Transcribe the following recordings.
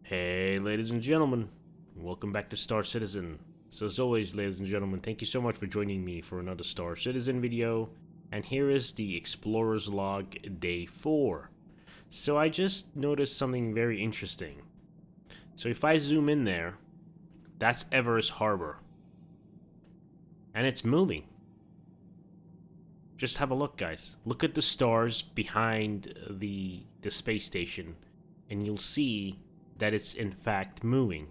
Hey, ladies and gentlemen, welcome back to Star Citizen. So, as always, ladies and gentlemen, thank you so much for joining me for another Star Citizen video. And here is the Explorer's Log Day 4. So, I just noticed something very interesting. So, if I zoom in there, that's Everest Harbor. And it's moving. Just have a look, guys. Look at the stars behind the space station, and you'll see that it's in fact moving.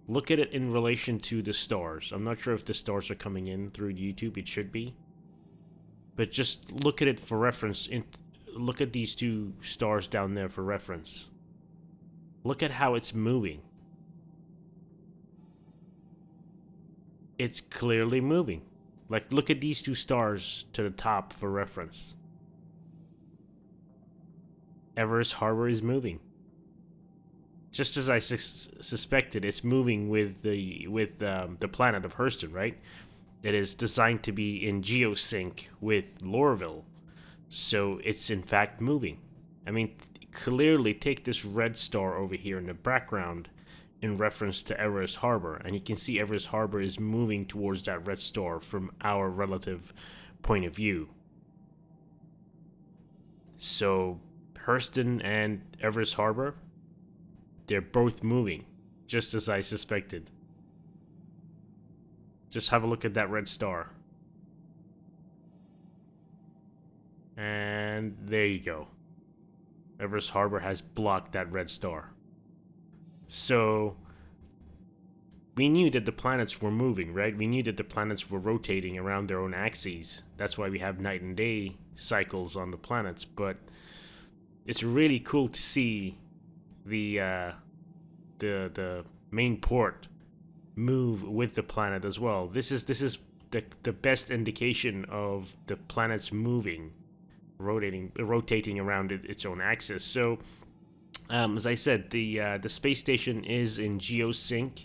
Look at it in relation to the stars. I'm not sure if the stars are coming in through YouTube. It should be. But just look at it for reference. Look at these two stars down there for reference. Look at how it's moving. It's clearly moving. Like, look at these two stars to the top for reference. Everest Harbor is moving. Just as I suspected, it's moving with the planet of Hurston, right? It is designed to be in geosync with Lorville, so it's in fact moving. I mean, clearly take this red star over here in the background in reference to Everest Harbor, and you can see Everest Harbor is moving towards that red star from our relative point of view. So, Hurston and Everest Harbor, they're both moving, just as I suspected. Just have a look at that red star. And there you go. Everest Harbor has blocked that red star. So, we knew that the planets were moving, right? We knew that the planets were rotating around their own axes. That's why we have night and day cycles on the planets. But it's really cool to see the main port move with the planet as well. This is the best indication of the planet's moving, rotating around its own axis. So, as I said, the space station is in geosync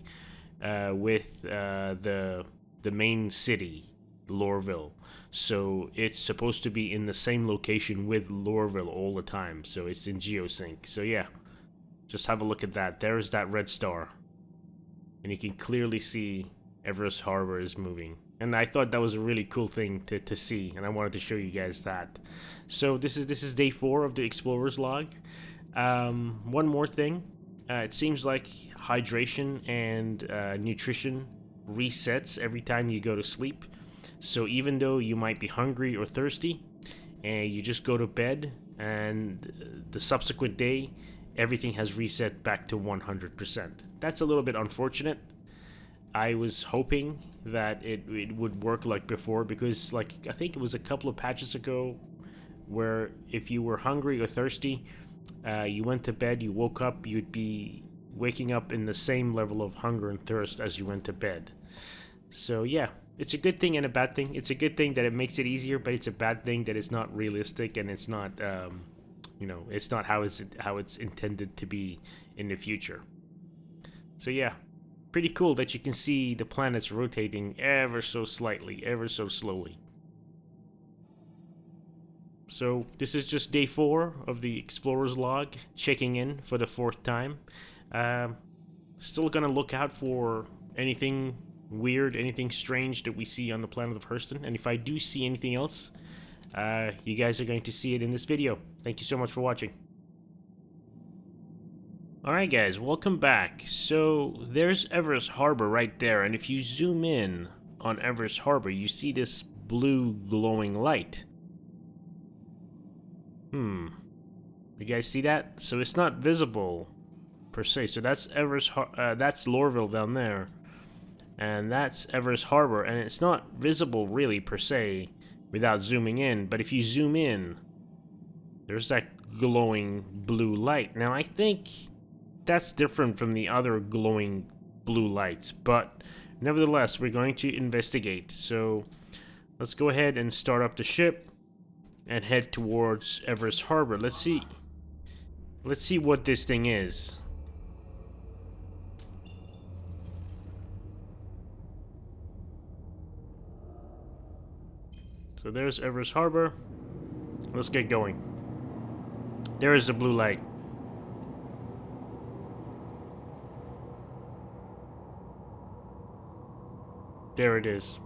with the main city, Lorville. So it's supposed to be in the same location with Lorville all the time. So it's in geosync. So yeah, just have a look at that. There's that red star, and you can clearly see Everest Harbor is moving. And I thought that was a really cool thing to see, and I wanted to show you guys that. So this is day 4 of the Explorer's Log. One more thing. It seems like hydration and nutrition resets every time you go to sleep. So even though you might be hungry or thirsty, and you just go to bed, and the subsequent day, everything has reset back to 100%. That's a little bit unfortunate. I was hoping that it would work like before, because like I think it was a couple of patches ago where if you were hungry or thirsty, you went to bed, you woke up, you'd be waking up in the same level of hunger and thirst as you went to bed. So yeah, it's a good thing and a bad thing. It's a good thing that it makes it easier, but it's a bad thing that it's not realistic, and it's not it's not how it's intended to be in the future. So yeah, pretty cool that you can see the planets rotating ever so slightly, ever so slowly. So this is just day 4 of the Explorer's Log, checking in for the 4th time. Still gonna look out for anything weird, anything strange that we see on the planet of Hurston, and if I do see anything else, you guys are going to see it in this video. Thank you so much for watching. Alright guys, welcome back. So there's Everest Harbor right there, and if you zoom in on Everest Harbor, you see this blue glowing light. You guys see that? So it's not visible per se. So that's that's Lorville down there, and that's Everest Harbor, and it's not visible really per se without zooming in. But if you zoom in, there's that glowing blue light. Now I think that's different from the other glowing blue lights, but nevertheless, we're going to investigate. So let's go ahead and start up the ship and head towards Everest Harbor. Let's see what this thing is. So there's Everest Harbor. Let's get going. There is the blue light. There it is.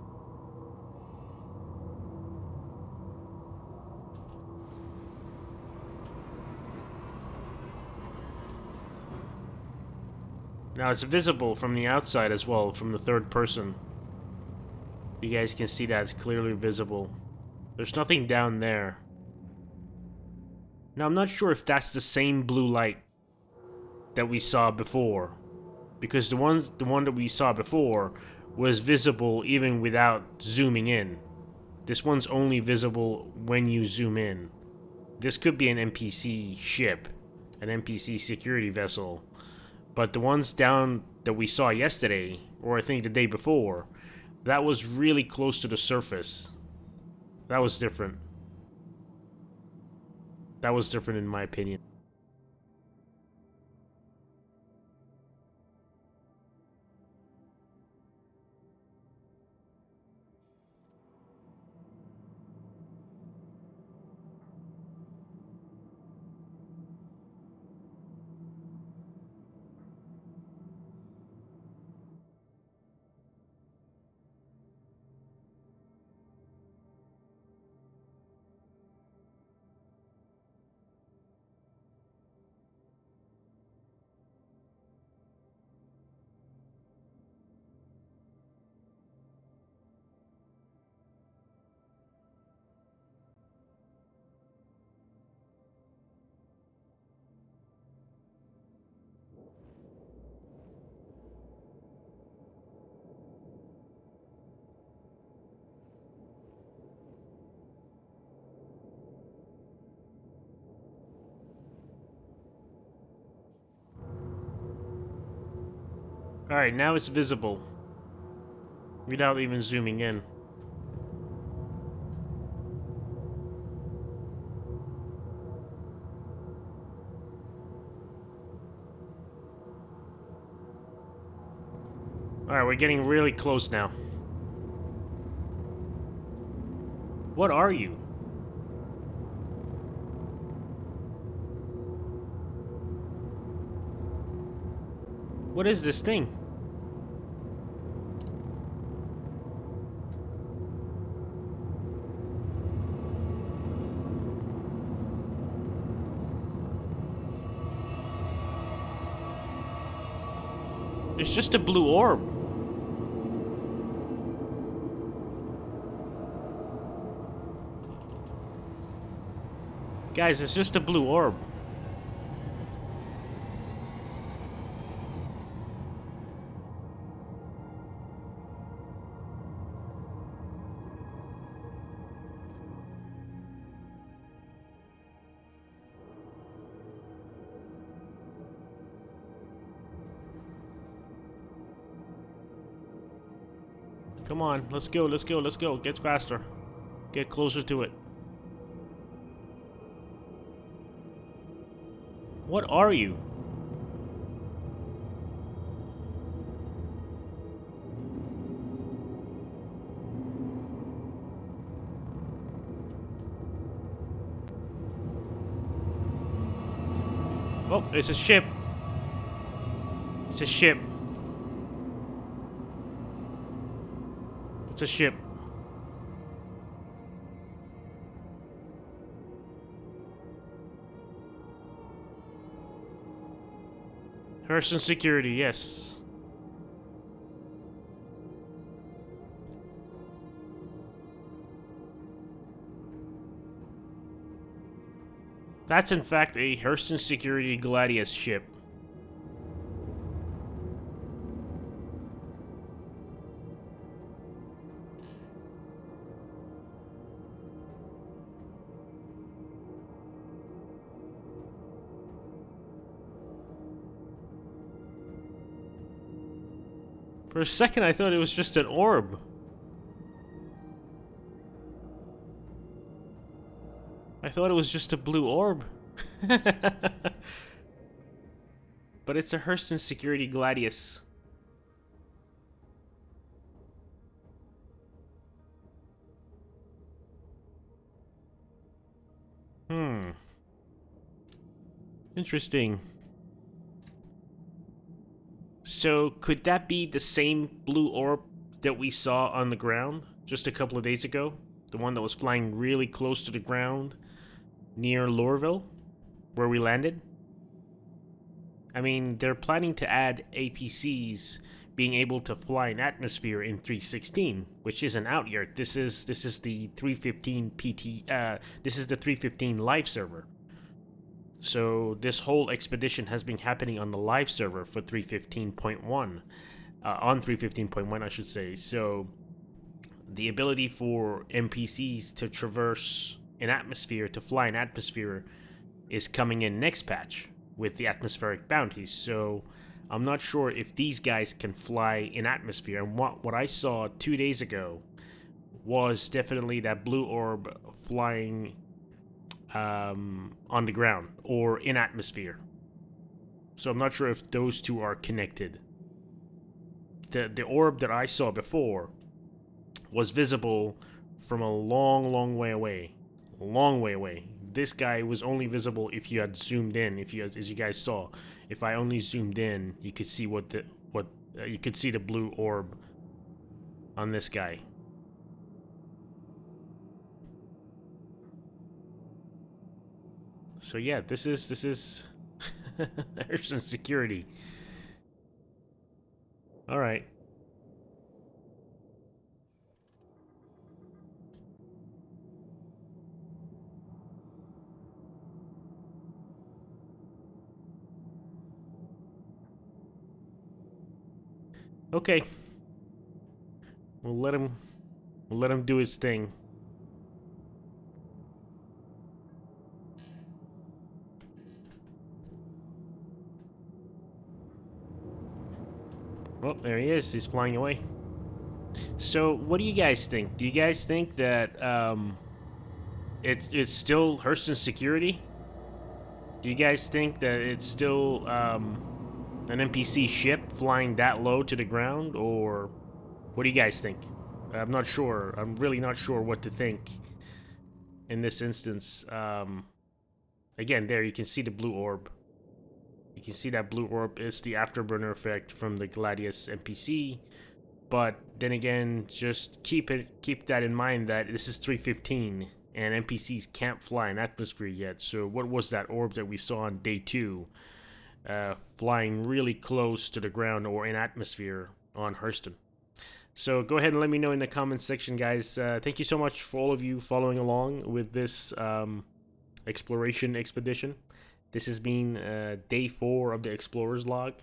Now it's visible from the outside as well, from the third person. You guys can see that it's clearly visible. There's nothing down there. Now I'm not sure if that's the same blue light that we saw before, because the one that we saw before was visible even without zooming in. This one's only visible when you zoom in. This could be an NPC ship, an NPC security vessel, but the ones down that we saw yesterday, or I think the day before, that was really close to the surface. That was different. That was different in my opinion. Alright, now it's visible. Without even zooming in. Alright, we're getting really close now. What are you? What is this thing? It's just a blue orb. Guys, it's just a blue orb. Come on, let's go, let's go, let's go. Get faster. Get closer to it. What are you? Oh, it's a ship. It's a ship. It's a ship. Hurston security, yes. That's in fact a Hurston security Gladius ship. For a second, I thought it was just an orb. I thought it was just a blue orb. But it's a Hurston security Gladius. Hmm. Interesting. So, could that be the same blue orb that we saw on the ground just a couple of days ago? The one that was flying really close to the ground near Lorville, where we landed? I mean, they're planning to add APCs being able to fly in atmosphere in 316, which isn't out yet. This is the 315 PT. This is the 315 live server. So this whole expedition has been happening on the live server for 315.1, on 315.1, I should say. So the ability for NPCs to traverse an atmosphere, to fly an atmosphere, is coming in next patch with the atmospheric bounties. So I'm not sure if these guys can fly in atmosphere. And what I saw 2 days ago was definitely that blue orb flying on the ground or in atmosphere. So I'm not sure if those two are connected. The orb that I saw before was visible from a long way away. Long way away. This guy was only visible if you had zoomed in. If you, as you guys saw, if I only zoomed in, you could see you could see the blue orb on this guy. So yeah, this is Hurston security. All right. Okay. We'll let him do his thing. Oh, there he is. He's flying away. So, what do you guys think? Do you guys think that it's still Hurston security? Do you guys think that it's still an NPC ship flying that low to the ground, or what do you guys think? I'm not sure. I'm really not sure what to think in this instance. Again, there you can see the blue orb. You can see that blue orb is the afterburner effect from the Gladius NPC. But then again, just keep that in mind that this is 315 and NPCs can't fly in atmosphere yet. So what was that orb that we saw on day 2? Flying really close to the ground or in atmosphere on Hurston. So go ahead and let me know in the comments section, guys. Thank you so much for all of you following along with this exploration expedition. This has been day 4 of the Explorer's Log.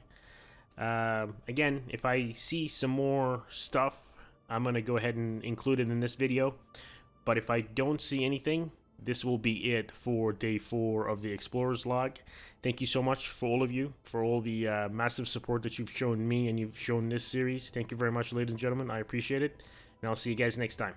Again, if I see some more stuff, I'm going to go ahead and include it in this video. But if I don't see anything, this will be it for day 4 of the Explorer's Log. Thank you so much for all of you, for all the massive support that you've shown me and you've shown this series. Thank you very much, ladies and gentlemen. I appreciate it. And I'll see you guys next time.